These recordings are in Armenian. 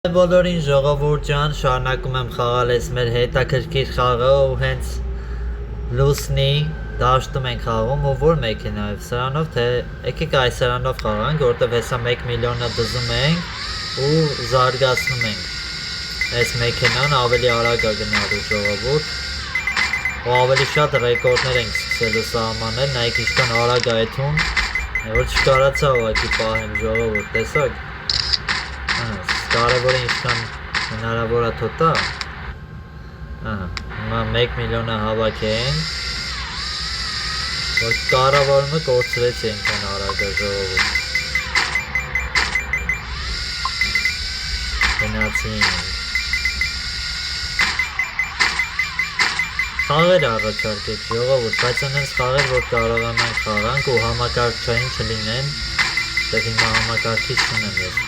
Բոլորին ժողովուրդ ջան, շարունակում եմ խաղալ այս մեր հետաքրքիր խաղը ու հենց լուսնի դաշտում ենք խաղում ու որ մեքենայով սրանով թե եկեք այս սրանով խաղանք, որտեվ հեսա 1 միլիոնը դզում ենք ու զարգացնում ենք այս մեքենան ավելի արագ է գնալու ժողովուրդ ու ավելի շատ ռեկորդներ ենք սկսելու սահմանել, նայեք ինչքան արագ է էթում, որ չկարացա ուղղակի պահեմ ժողովուրդ, տեսակ կարևորը ինչքան հնարավոր է թոտա հիմա 1 միլիոնը հավաքենք որ կառավարումը կորցրեց այնքան արագ է ժողովուրդ գնացինք խաղեր առաջարկեք ժողովուրդ բայց այնպես խաղեր որ կարողանանք խաղանք ու համակարգչային չլինեն դեռ հիմա համակարգիչ չունեմ ես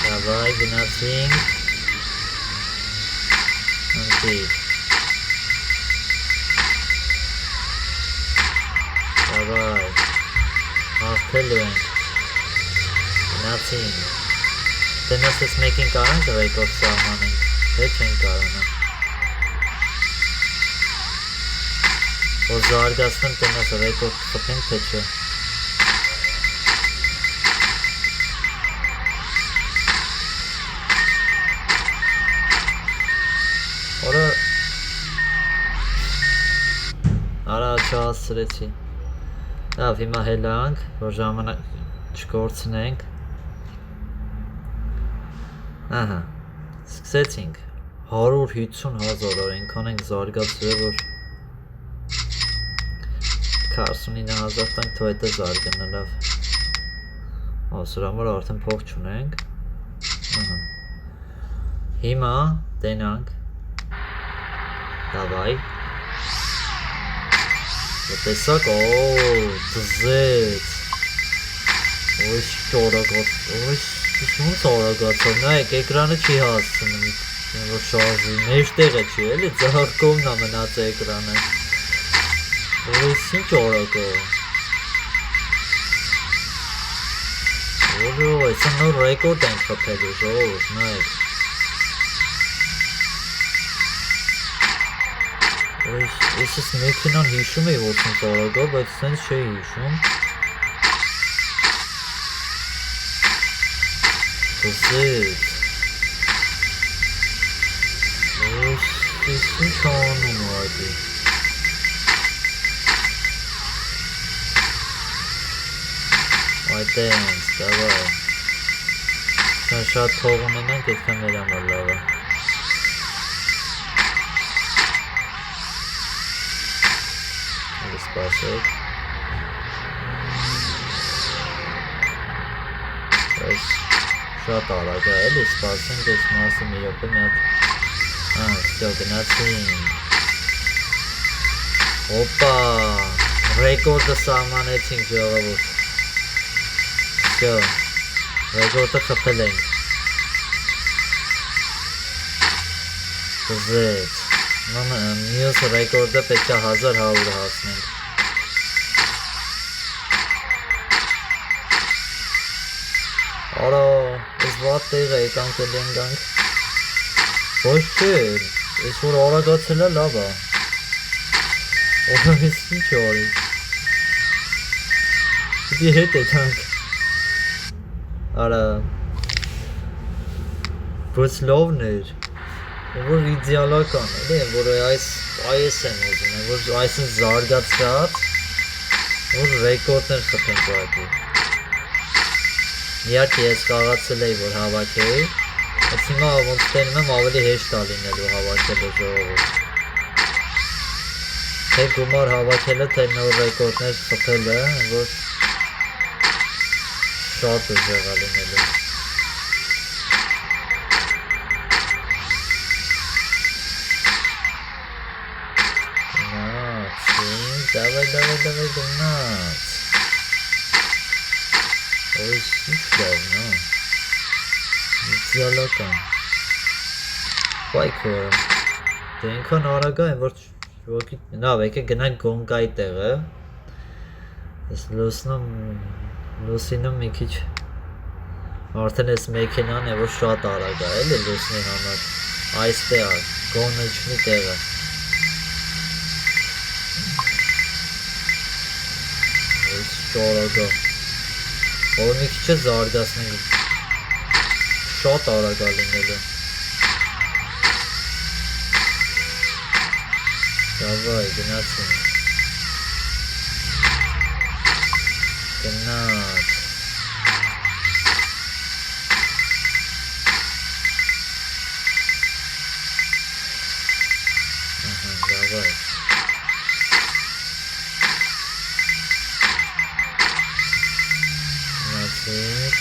Давай, գնացինք Անտիկ Давай Հաղթելու ենք Գնացինք Տնաս ես մեկին կարանք ռեկորդ սահմանենք Թե չենք կարանա Որ զարգացնեմ տնաս ռեկորդ խփենք թե չէ Արա չհասցրեցի Լավ հիմա հելանք որ ժամանակ չկորցնենք Ահա սկսեցինք 150,000 այնքան ենք զարգացրել որ 49,000 տանք թող էտը զարգանա լավ սրա համար արդեն փող չունենք Հիմա տենանք Давай Տեսակ, ծզեց Ոյս ճորագաց Ոնց արագացավ, նայեք էկրանը չի հասցնում Որ շարժի, մեջտեղը չի էլի, ձախկովն է մնաց էկրանը Ոյս ինչ արագավ Որով է, սա նոր ռեկորդ ենք խփելու ժողովուրդ, նայեք Ես ես մեքենան հիշում էի որ սենց արագա, բայց սենց չէի հիշում Տզեց Ես ինչ անում ադի Այդ էնց, դավայ Շատ թող ունենանք, այդքան մեր համար լավ է Սպասեք Այս շատ արագ է էլի սպասենք այս մասը մի րոպե մի հատ Ստո գնացինք Օպա Ռեկորդը սահմանեցինք ժողովուրդ Ստո Ռեկորդը խփել ենք Կզեց Մյուս ռեկորդը պետք է 1100 հասնենք Արա, ես վատ տեղ է եկանք էլ ենգանք Ոչ չէ, ես որ արագացել է լավ է Ես ինչ արի Պիտի հետ եկանք Արա Բայց լավն էր Որ իդեալական է, որ այս եմ ուզում, որ այսինչ զարգացրած, որ ռեկորդներ խփենք ուղղակի Իհարկե ես խաղացել էի, որ հավաքեի, բայց հիմա ոնց տենում եմ ավելի հեշտ է լինելու հավաքելու ժողովուրդ Թե գումար հավաքելը, թե նոր ռեկորդներ խփելը, որ շատ ուժեղ է լինելու Давай, գնաց Ոյս ինչ լավն է Իդեալական Վայ քորը Դե այնքան արագ է, որ Լավ, եկեք գնանք Գոնկայի տեղը Ես լուսնում Լուսինում մի քիչ արդեն այս մեքենան է որ շատ արագ է էլի լուսնի համար այստեղ է գոնը չնի տեղը այս շատ որ մի քիչ զարգացնենք շատ արագ է լինելու Давай, գնացինք Գնաց Давай Գնացինք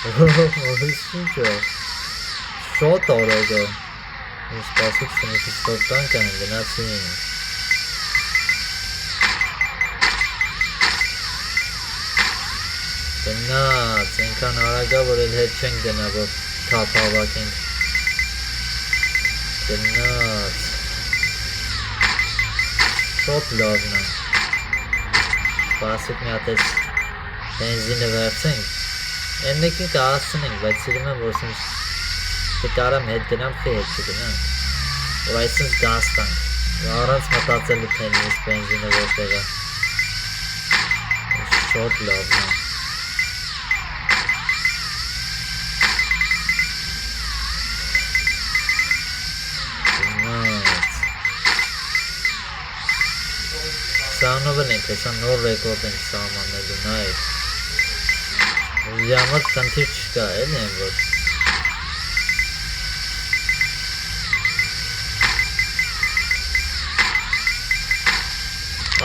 Ահա, ինչ է Շատ արագ է Սպասություն մի քիչ ստոպ տանք գնացինք Գնաց, այնքան արագ է որ էլ հետ չենք գնա որ թափ հավաքենք Գնաց Շատ լավն է Սպասիկ մի հատ էս բենզինը վերցենք Են մեկին կհասցնենք, բայց սիրում եմ որ սենց Կարամ հետ գնամ, խի հետ չգնամ Որ այսինց գազ տանք Առանց մտածելու թե նույնս բենզինը որտեղ է Շատ լավն է Գնաց Սանովն ենք, հեսա նոր ռեկորդ ենք սամանելու, նայք Ժամը խնդիր չկա, էլի եմ որ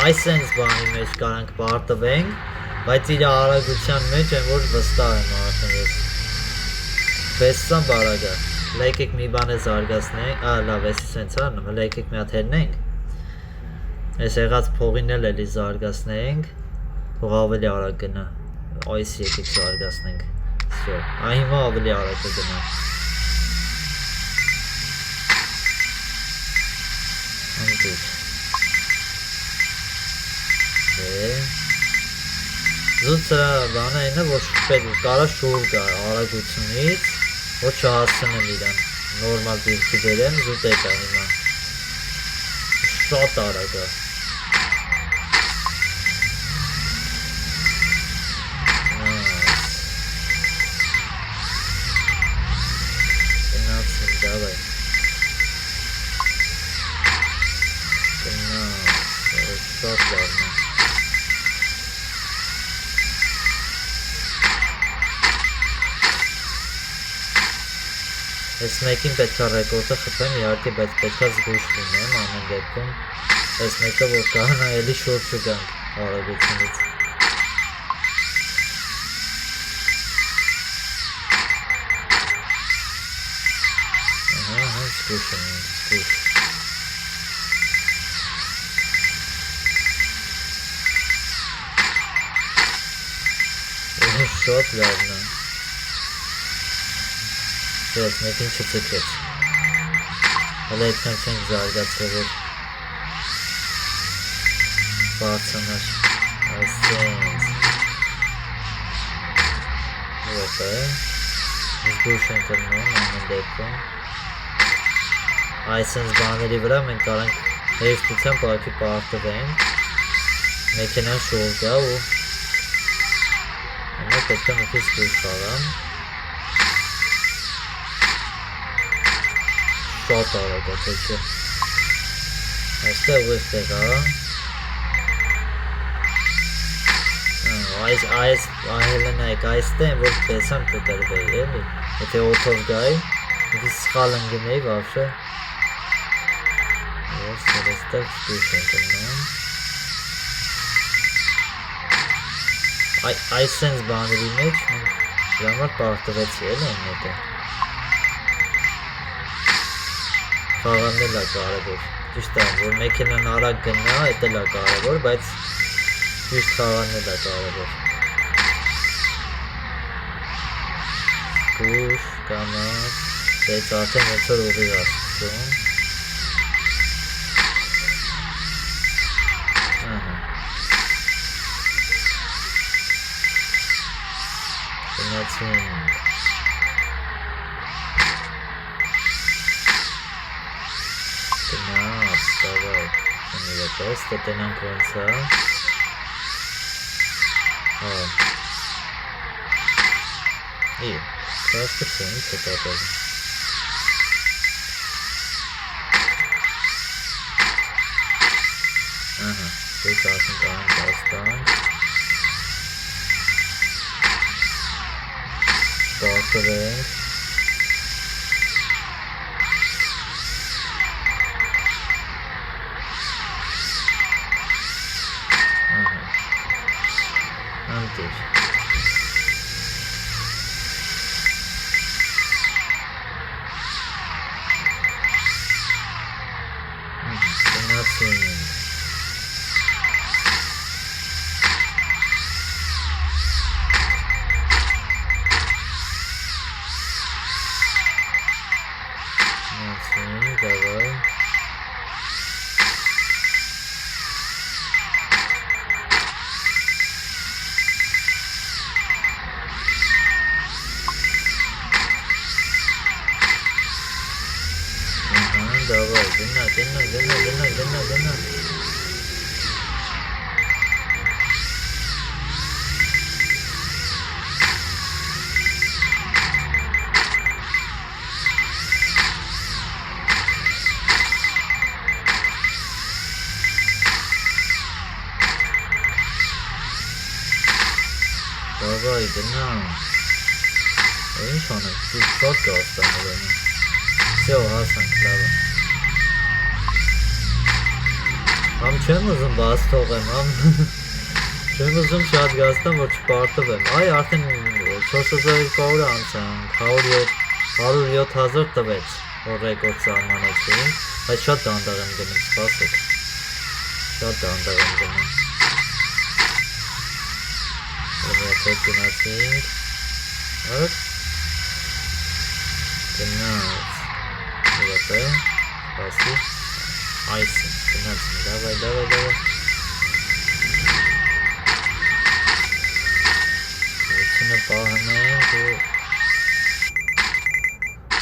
Այս սենց բանի մեջ կարանք պարտվենք, բայց իր արագության մեջ են որ վստահ եմ արդեն ես Վեսսան բարագ է, լայքեք մի բան է զարգացնենք, լավ էսի սենց արնում, լայքեք մի հատ հելնենք Ես եղած փողին էլ էլի զարգացնենք, փող ավելի արագ գնա, այս եկեք զարգացնենք, հիմա ավելի արագ գնա Անտուր Զուտ սրա բանը այնը, որ կարա շուր գա արագությունից, որ չհասցնեմ իրան, նորմալ դիրքի բերեմ, զուտ էկա հիմա, շատ արագ է, գնացին, դավայ, գնաց, շատ լավն է, Ես մեկին պետքա ռեկորդը խփեմ իհարկե, բայց պետքա զգույշ լինեմ ամեն դեպքում Ես մեկը որ կահանա էլի շուր չգանք արագությունից Ահա, զգույշ եմ, զգույշ Շատ լավն է Ես մեկին չծկեց Հələ այդքան չենք զարգացրել որ բարձանար այսենց Ոտը զգույշ ենք ըլնում ամեն դեպքում Այսենց բաների վրա մենք կարանք հեշտությամբ ակի պարտվենք Մեքենան շուր գա ու Հիմա պետք է մի քիչ զգույշ խաղամ Շատ արագ է, թե չէ Այստեղ ու այստեղ Այս հելենայք այստեղ որ տեսան կտրվեի էլի Եթե օթով գայի Դի սխալ ընգնեի վավշը Ես այստեղ զգույշ ենք ըլնում Այս սենց բաների մեջ Ժամար պարտվեցի էլ են հետը Խաղանն էլ է կարևոր Ճիշտ է, որ մեքենան արագ գնա, էդ էլ է կարևոր, բայց ճիշտ խաղանն էլ է կարևոր Կուշ, կամաց, դեց արդեն ոնց որ ուղիղ է սկսում Գնացինք։ Գնաց, դավայ։ Ունի պես, տենանք ոնց է։ Կասկացին, ինչ է կապել։ Դուք ասենք ան դաստանք։ Ստարտվենք։ Անտիր։ Գնացինք։ Давай. Давай, гна. Давай, гна. Ինչ անենք, դու շատ կաստան ուրեմն։ Всё, հասանք, լավ է։ Համ չեմ ուզում բաց թողեմ, համ չեմ ուզում շատ գաստամ, որ չպարտվեմ։ Այ արդեն 4200 անցանք, 107,000 տվեց, որ ռեկորդ սահմանեցինք, բայց շատ դանդաղ եմ գնում, սպասեք։ Շատ դանդաղ եմ գնում։ Ուրեմն գնացինք։ Ըր։ Գնաց։ Ուրեմն է, սպասի։ Այսինք, գնացինք, դավայ։ Ությունը պահնենք ու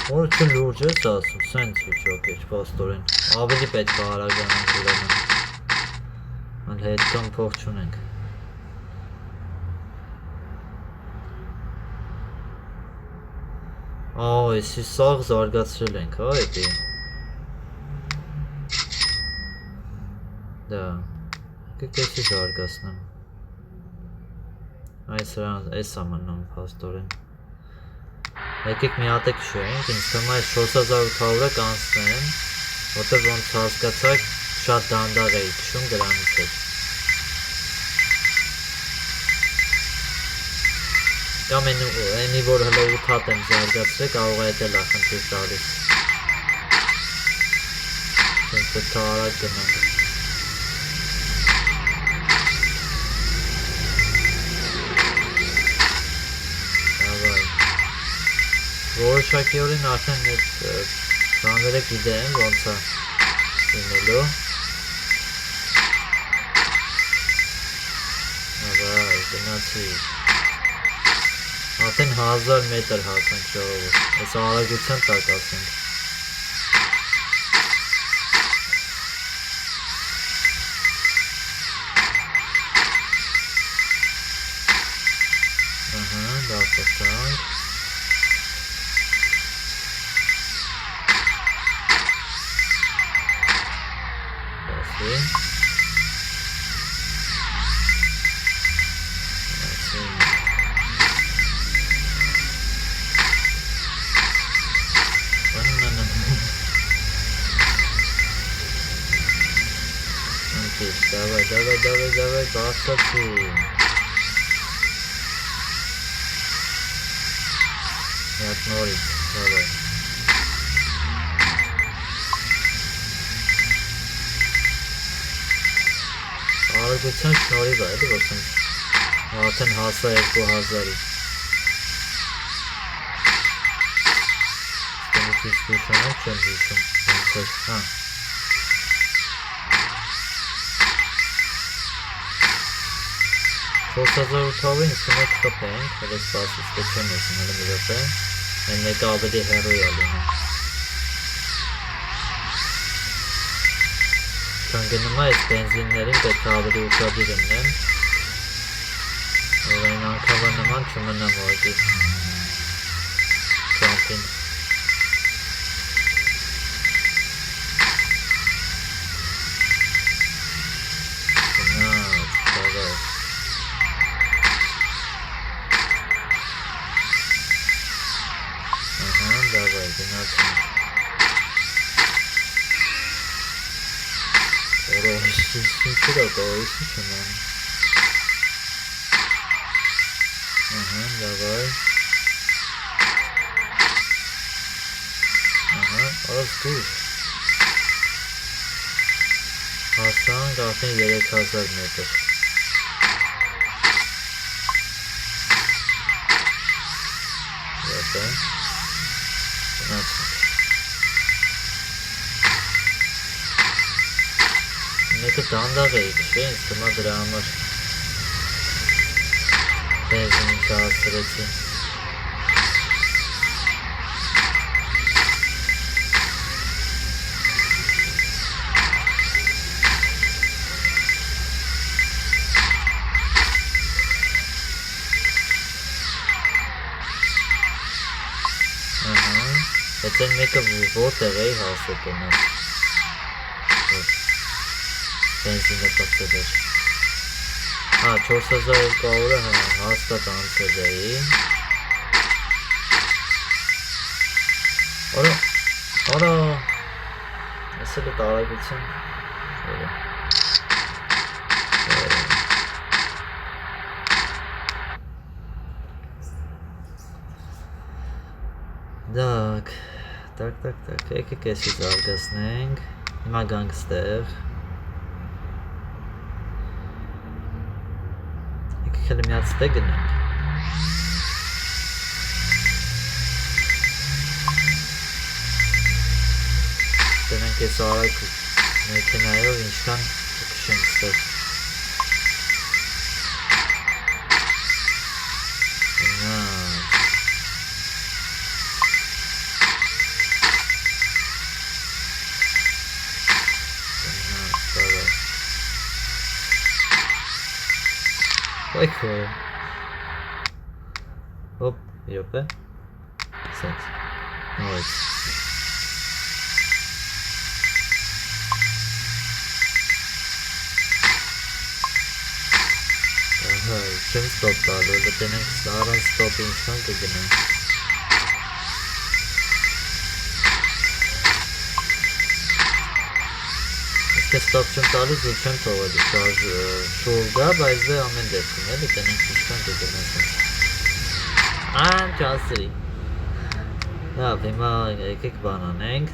որ չլուրջ ես ասում, սենց վիճակ էր, պաստորեն, ավելի պետք է հարագանանք ուրեմն, ալ հետքան փող չունենք։ Այսի սաղ զարգացրել ենք, էդի։ Դա, կեսի զարգացնեմ։ Այս ամնում պաստորեն։ Եկեք մի հատ է քշենք, ինձ թվում է 4800-ը կանցնեմ, որտեղ ոնց հասկացակ շատ դանդաղ էի քշում դրանից էր։ Կամ ենի որ հլը 8 հատ եմ զարգացրել, կարող է էլ ախնդիր տալիս։ Սենց պետք է արագ գնանք։ Davay։ Որոշակիորեն արդեն այդ բաները գիտեմ, ոնց է լինելու։ Davay, գնացի։ Արդեն 1000 մետր հասանք ժողովուրդ, այս արագության տակ ասենք։ Լավ տեսանք։ Բասի։ Давай, բացացի։ Միատ նորից, давай։ Արագության շնորհիվ է, էլի որ սենց արդեն հասա 2000-ի։ Ստենիցից հիշանակ չեմ հիշում, ոնց էր, հա։ 4800-ը ինձ կնեք խպենք, հենց սպասից թե չեմ եսում հələ մի րոպե, այն մեկը ավելի հեռու է լինում։ Քան գնում այս բենզիններին պետք է ավելի ուշադիր լինեմ, որ այն անգամվա նման չմնամ ուղղակի ճամփին։ Давай, генаций. Ora, sentido agora, isso chamando. Давай. Az dur. Hasan zaten yere kazanmıyordur. Zaten. Մեկը դանդաղ էի քշի, ինձ թվում է դրա համար բենզինին չհասցրեցի։ Բայց այն մեկը որտեղ էի հասել տնած, որ բենզինը պրծել էր։ 4200-ը հաստատ անցել էի։ Արա, ես էլ էտ արագության, Так, եկեք էսի զարգացնենք, հիմա գանք ստեղ, եկեք հələ միած ստեղ գնենք, դենենք ես արագ մեքենայով ինչքան կքշենք ստեղ, Like cool. Hop, bir րոպե. Sense. Նորից. Ահա, չեմ ստոպ տալու, դենենք առանց ստոպի ինչքան կգնանք։ Ես ստոպ չեմ տալուց ու չեմ թողելու, շուր գա, բայց դե ամեն դեպքում էլի, տնենք ինչքան կգնացում։ Չասրի։ Լավ, հիմա եկեք բան անենք,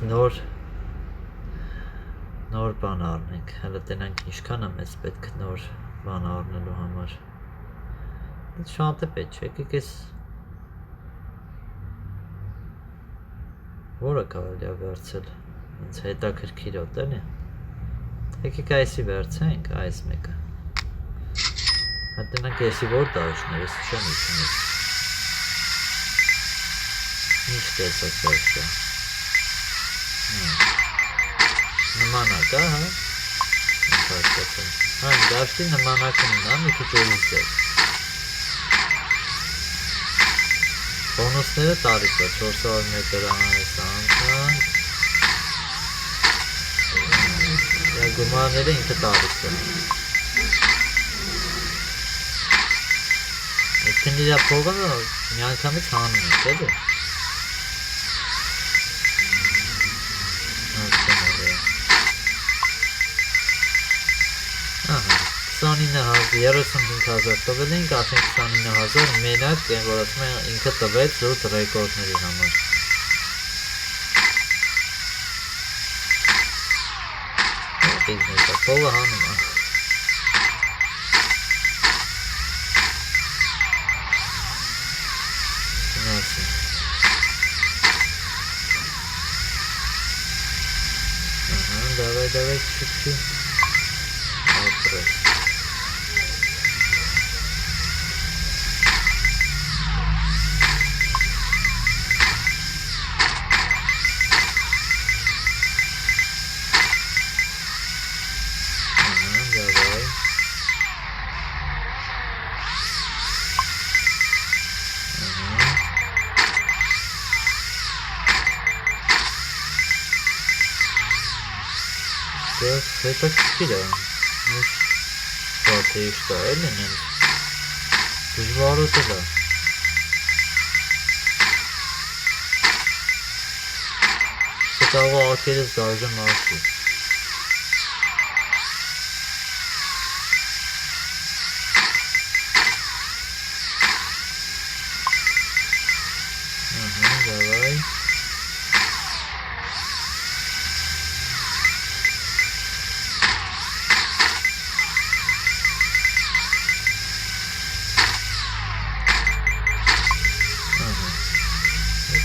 նոր բան առնենք, հələ տնենք ինչքան է մեզ պետք նոր բան առնելու համար։ Շանտը պետք չէ, եկեք ես որը կարելի է վերցել, ինձ հետաքրքիրոտ էլի։ Եկեք այսի վերցենք, այս մեկը։ Հատնանք եսի որ դաշներ, ես չեմ իշունել։ Ինչ տեսակ դաշտա։ Նմանակ, հա։ Դաշտի նմանակն ունա, մի քիչ ուրիշ է։ Բոնուսները տարիք է, 400 մետր այս անցանք։ Գումարները ինքը տարիք է։ Այսքան իրա փողը մի անգամից հանում ենք, էլի։ Ահա, 29000 տվել էինք, ասենք 29000 մենակ, որ ասում է ինքը տվեց զուտ ռեկորդների համար։ Բիզնեսը, փողը հանում է։ Գնացին։ Давай, чуть-чуть. Вопрос. Հետաքրքիր է։ Բացի շտա էլ են են։ Դժվարոտ է։ Կարող է ակերս դաժան ասի։ Давай.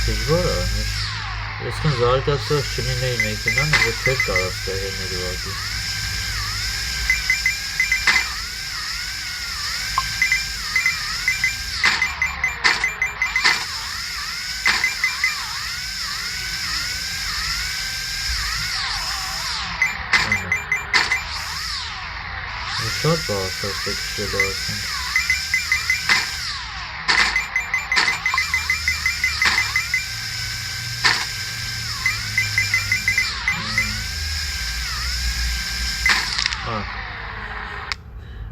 Դժվար է։ Այսքան զարգացած չլինեի մեքենան, որ չէր կարող ստեղել ուղղակի։ Շատ բարձր է քշել ասենք։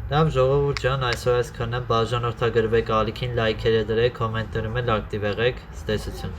Լավ ժողովուրդ ջան, այսօր այսքանը, բաժանորդագրվեք ալիքին, լայքերը դրեք, կոմենտներում էլ ակտիվ եղեք, ցտեսություն։